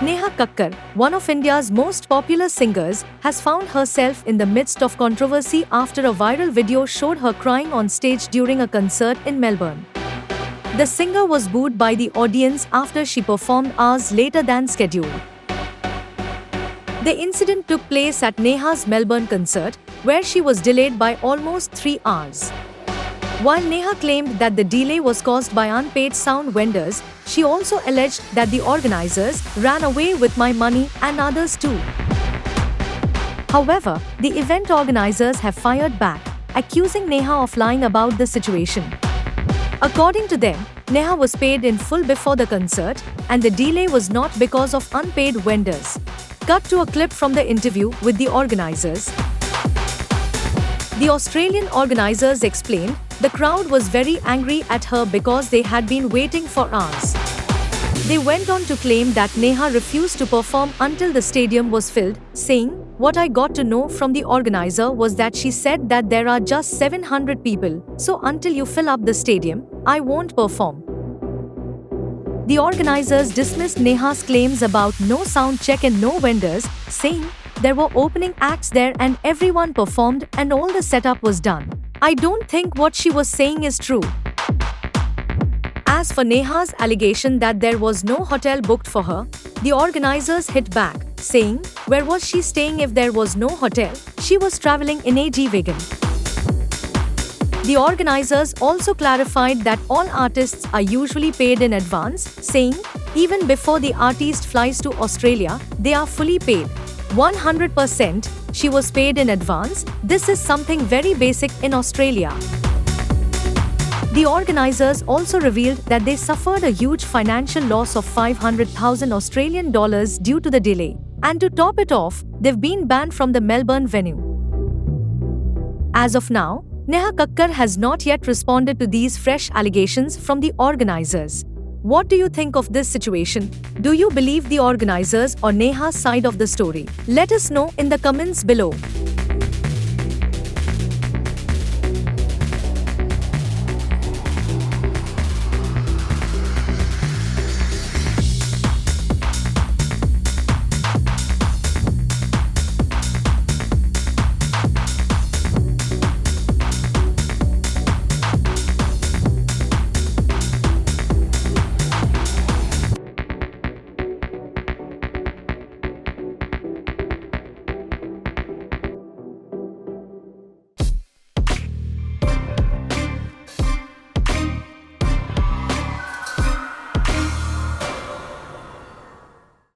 Neha Kakkar, one of India's most popular singers, has found herself in the midst of controversy after a viral video showed her crying on stage during a concert in Melbourne. The singer was booed by the audience after she performed hours later than scheduled. The incident took place at Neha's Melbourne concert, where she was delayed by almost 3 hours. While Neha claimed that the delay was caused by unpaid sound vendors, she also alleged that the organizers ran away with my money and others too. However, the event organizers have fired back, accusing Neha of lying about the situation. According to them, Neha was paid in full before the concert, and the delay was not because of unpaid vendors. Cut to a clip from the interview with the organizers. The Australian organizers explained the crowd was very angry at her because they had been waiting for hours. They went on to claim that Neha refused to perform until the stadium was filled, saying, "What I got to know from the organizer was that she said that there are just 700 people, so until you fill up the stadium, I won't perform." The organizers dismissed Neha's claims about no sound check and no vendors, saying, "There were opening acts there and everyone performed and all the setup was done. I don't think what she was saying is true." As for Neha's allegation that there was no hotel booked for her, the organizers hit back, saying, "Where was she staying if there was no hotel? She was traveling in a G-Wagon." The organizers also clarified that all artists are usually paid in advance, saying, "Even before the artist flies to Australia, they are fully paid. 100%, she was paid in advance. This is something very basic in Australia." The organizers also revealed that they suffered a huge financial loss of 500,000 Australian dollars due to the delay. And to top it off, they've been banned from the Melbourne venue. As of now, Neha Kakkar has not yet responded to these fresh allegations from the organizers. What do you think of this situation? Do you believe the organizers or Neha's side of the story? Let us know in the comments below.